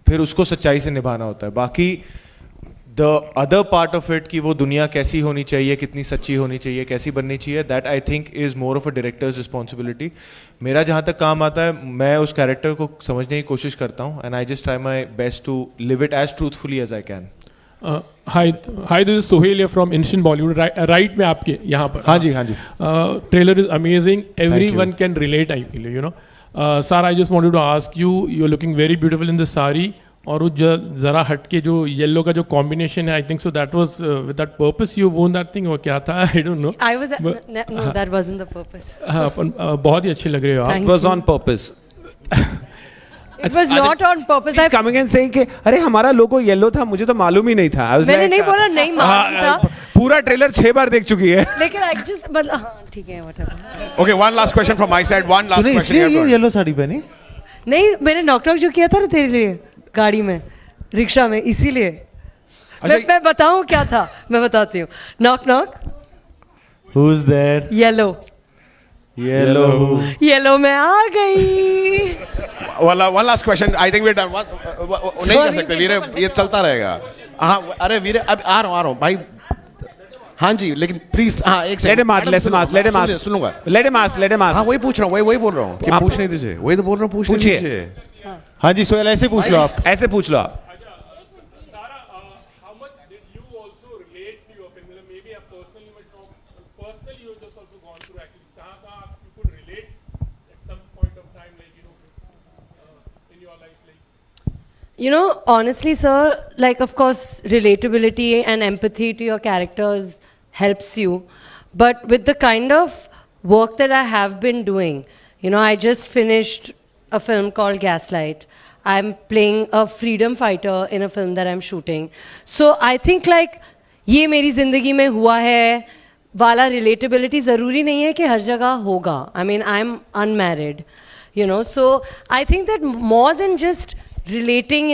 फिर उसको सच्चाई से निभाना होता है. बाकी the other part of it कि वो दुनिया कैसी होनी चाहिए, कितनी सच्ची होनी चाहिए, कैसी बननी चाहिए, that I think is more of a directors responsibility. मेरा जहाँ तक काम आता है, मैं उस कैरेक्टर को समझने की कोशिश करता हूँ and I just try my best to live it as truthfully as I can. Hi this is Sohail from Indian Bollywood. Right में आपके यहाँ पर. हाँ जी. Trailer is amazing. Everyone can relate. I feel you know. Sir, I just wanted to ask you are looking very beautiful in this sari. और वो जरा हटके जो येलो का जो कॉम्बिनेशन है, I think so that was with that purpose you वोन दैट थिंग. और क्या था, I don't know. I was no, that wasn't the purpose. हाँ, बहुत ही अच्छे लग रहे हो आप. It was on purpose. It was not on purpose. He's coming and saying कि अरे हमारा लोगो येलो था, मुझे तो मालूम ही नहीं था. मैंने नहीं बोला नहीं मालूम था. पूरा ट्रेलर 6 बार देख चुकी है. लेकिन I just मतलब हाँ ठीक है whatever. Okay, one last question from my side. One last question. इसलिए ये येलो साड़ी पहनी? नहीं, मैंने नॉक जो किया था ना तेरे लिए गाड़ी में, रिक्शा में, इसीलिए. मैं बताऊं क्या था, मैं बताती हूँ. नॉक. Who's there? येलो में आ गई. One last question. I think we're done. नहीं कर सकते वीरे, ये चलता रहेगा. हाँ, अरे वीरे अब आ रहा हूँ भाई. हाँ जी, लेकिन प्लीज हाँ एक Let him ask. सुनूंगा. Let him ask. हाँ वही पूछ रहा हूँ, वही बोल रहा हूँ कि पूछ नहीं दीजिए. वही तो बोल रहा हूँ, पूछ नहीं दीजिए. हाँ जी सोहेल, ऐसे पूछ लो आप. ऐसे पूछ लो आप. You know, honestly, sir, like, of course, relatability and empathy to your characters helps you. But with the kind of work that I have been doing, you know, I just finished a film called Gaslight. I'm playing a freedom fighter in a film that I'm shooting. So I think, like, ये मेरी ज़िंदगी में हुआ है वाला relatability ज़रूरी नहीं है कि हर जगह होगा. I mean, I'm unmarried, you know. So I think that more than just relating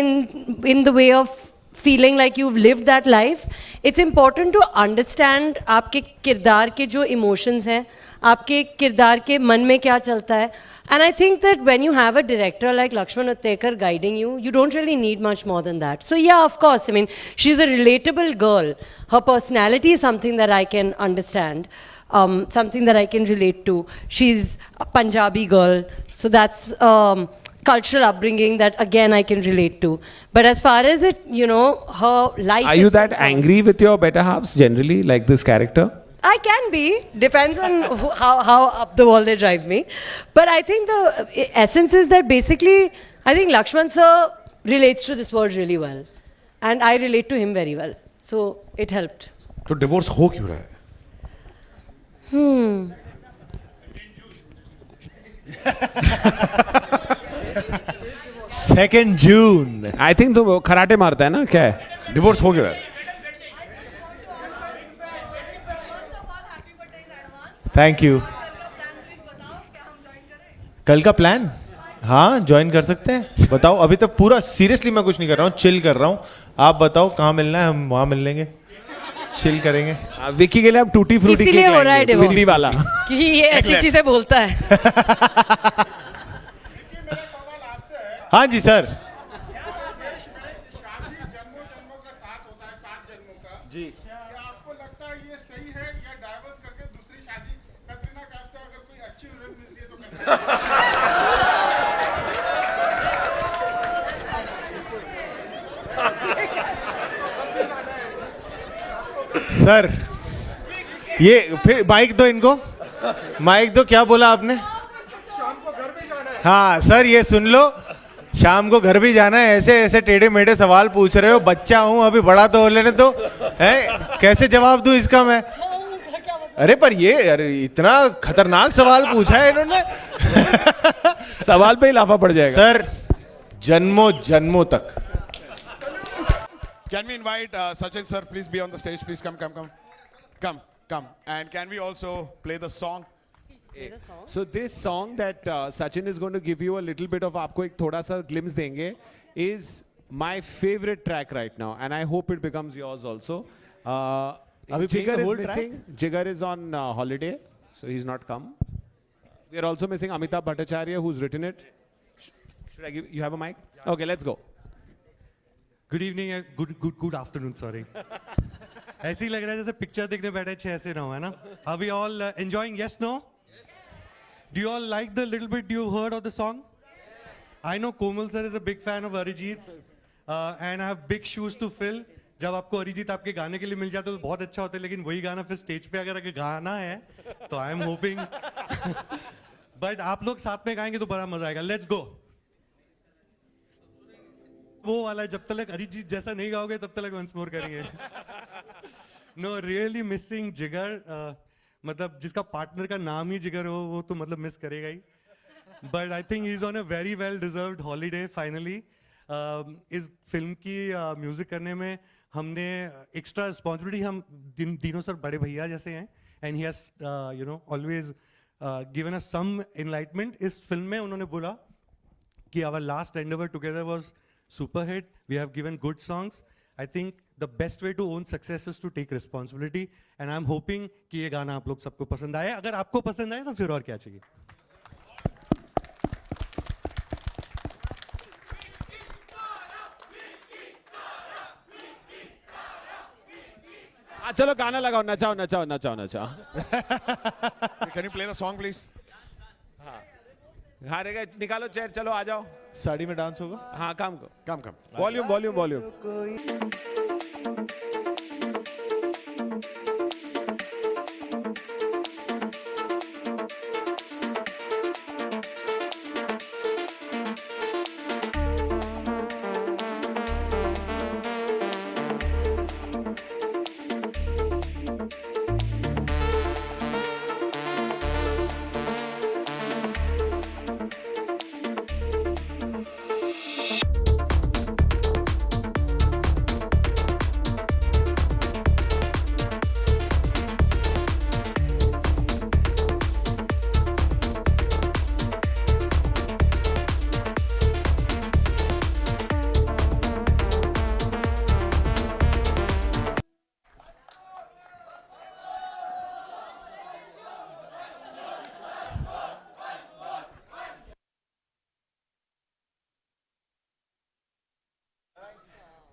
in the way of feeling like you've lived that life, it's important to understand आपके किरदार के जो emotions हैं, आपके किरदार के मन में क्या चलता है. And I think that when you have a director like Lakshman Uttekar guiding you, you don't really need much more than that. So yeah, of course, I mean, she's a relatable girl. Her personality is something that I can understand, something that I can relate to. She's a Punjabi girl, so that's cultural upbringing that again I can relate to. But as far as it, you know, her life. Are you that angry with your better halves generally, like this character? I can be. Depends on how up the wall they drive me. But I think the essence is that basically, I think Lakshman sir relates to this world really well, and I relate to him very well. So it helped. तो divorce हो क्यों रहा है? Second June. I think तो खराटे मारता है ना, क्या है? Divorce हो क्यों रहा है? Thank you. कल का प्लान? हाँ, ज्वाइन कर सकते हैं. बताओ. अभी तक पूरा सीरियसली मैं कुछ नहीं कर रहा हूँ, चिल कर रहा हूँ. आप बताओ कहाँ मिलना है, हम वहाँ मिल लेंगे, चिल करेंगे. विकी के लिए अब टूटी फ्रूटी इसीलिए हो रहा है डिवोर्स, हिंदी वाला, कि ये ऐसी चीजें बोलता है. हाँ जी सर. जी. आपको लगता है ये सही है या डाइवोर्स करके दूसरी शादी कतरीना कैफ से अगर कोई अच्छी हीरोइन मिलती है तो सर ये फिर माइक दो इनको, माइक दो. क्या बोला आपने? शाम को घर में जाना है. हाँ सर, ये सुन लो. शाम को घर भी जाना है, ऐसे ऐसे टेढ़े मेढ़े सवाल पूछ रहे हो, बच्चा हूं अभी, बड़ा तो हो लेने दो, है कैसे जवाब दूं इसका मैं? अरे पर ये अरे इतना खतरनाक सवाल पूछा है इन्होंने। सवाल पे ही लाफा पड़ जाएगा सर, जन्मों जन्मों तक। Can we invite Sachin sir, please be on the stage, please come. And can we also play the song? So this song that Sachin is going to give you a little bit of, आपको एक थोड़ा सा glimpse देंगे, is my favorite track right now, and I hope it becomes yours also. Jigar is missing. Jigar is on holiday, so he's not come. We are also missing Amitabh Bhattacharya, who's written it. Should I give you have a mic? Okay, let's go. Good evening, good afternoon, sorry. ऐसे ही लग रहा है जैसे पिक्चर देखने बैठे 6 से 9, है ना? Are we all enjoying? Yes, no? Do you all like the little bit you heard of the song? I know Komal sir is a big fan of Arijit, and I have big shoes to fill. जब आपको अरिजीत आपके गाने के लिए मिल जाता है तो बहुत अच्छा होता है, लेकिन वही गाना फिर स्टेज पे अगर गाना है तो आई एम होपिंग बट आप लोग साथ में गाएंगे तो बड़ा मजा आएगा। Let's go. वो वाला जब तक अरिजीत जैसा नहीं गाओगे तब तक वंस मोर करेंगे। नो रियली मिसिंग जिगर, मतलब जिसका पार्टनर का नाम ही जिगर हो वो तो मतलब मिस करेगा ही। But I think he is on a very well deserved holiday finally. इस फिल्म की म्यूजिक करने में हमने एक्स्ट्रा रिस्पॉन्सिबिलिटी, हम तीनों सर बड़े भैया जैसे हैं, and he has you know always given us some enlightenment. इस फिल्म में उन्होंने बोला कि our last endeavour together was super hit, we have given good songs. I think the best way to own success is to take responsibility, and I'm hoping कि ये गाना आप लोग सबको पसंद आए। अगर आपको पसंद आए तो फिर और क्या चाहिए। चलो गाना लगाओ, नचाओ। Can you play the song, please? हारेगा, निकालो चेयर, चलो आ जाओ। साड़ी में डांस होगा? हाँ, काम Come. Volume.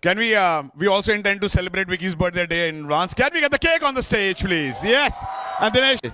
Can we also intend to celebrate Vicky's birthday day in advance. Can we get the cake on the stage, please? Yes. And Dinesh.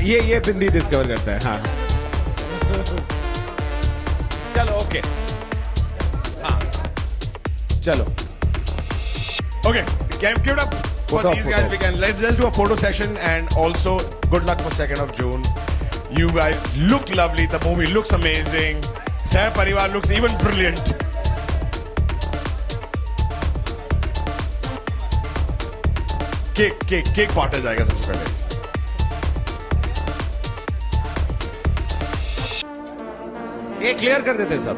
ये बिंदी डिस्कवर करता है. हाँ. चलो ओके. हाँ. चलो. Okay, give it up for these guys. We can let's just do a photo session and also good luck for 2nd of June. You guys look lovely. The movie looks amazing. Seh Parivar looks even brilliant. Cake बांटा जाएगा सबसे पहले. ये क्लियर कर देते सब.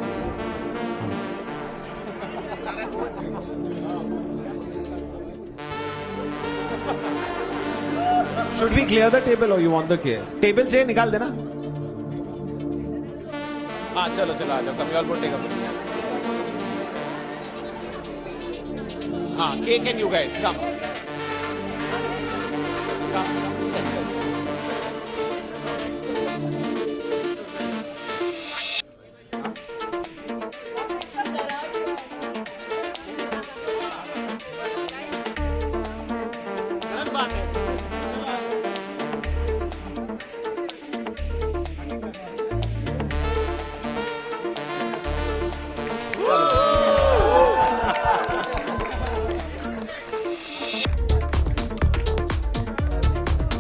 Should we clear the table or you want the clear? Table से निकाल देना. हाँ चलो चलो आ जाओ. Come you all will take a picture. हाँ cake and you guys come. Come center.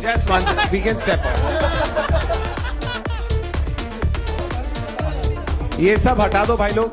Just one, we can step up. ये सब हटा दो भाई लोग.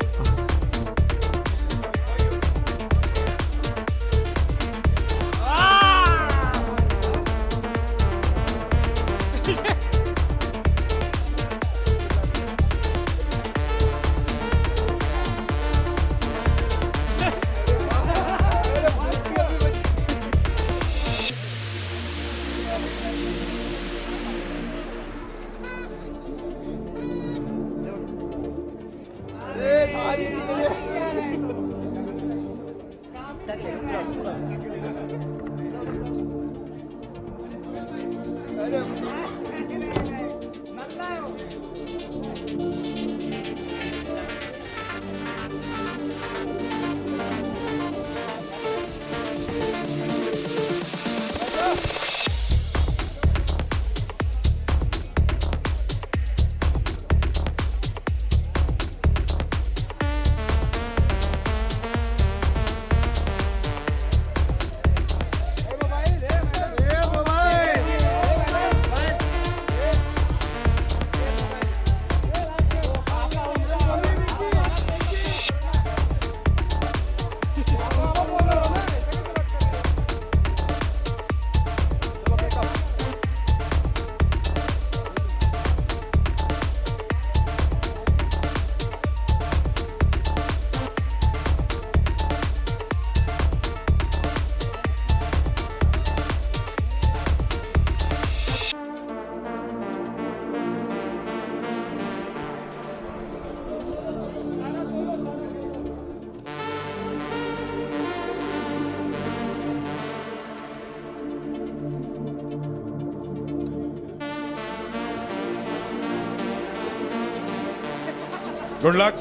Good luck.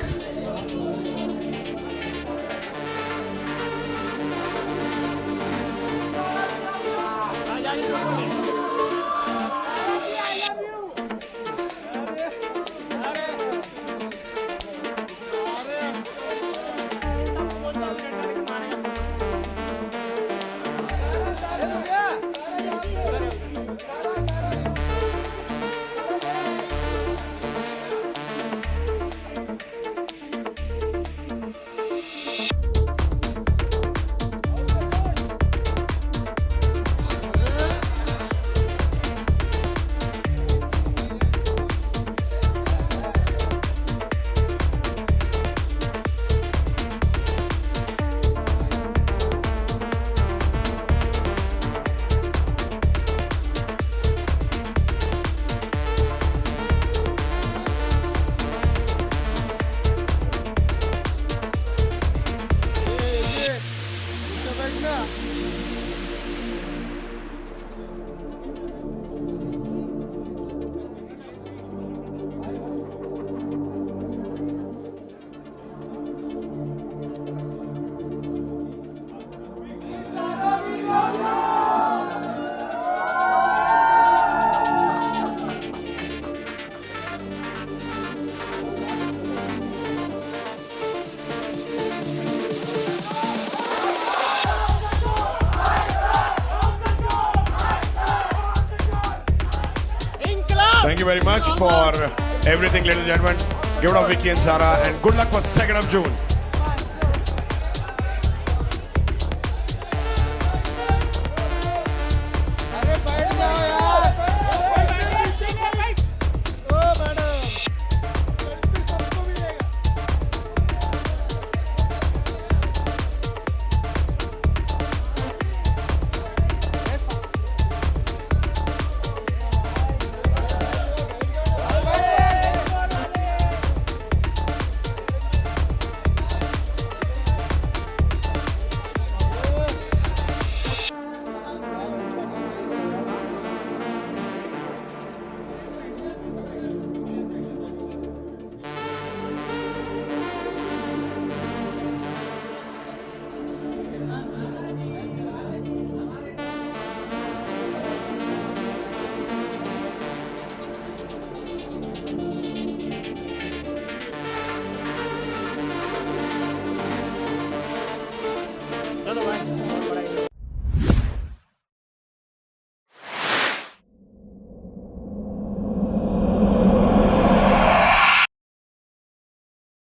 Thank you very much for everything, ladies and gentlemen. Give it up, Vicky and Sarah, and good luck for 2nd of June.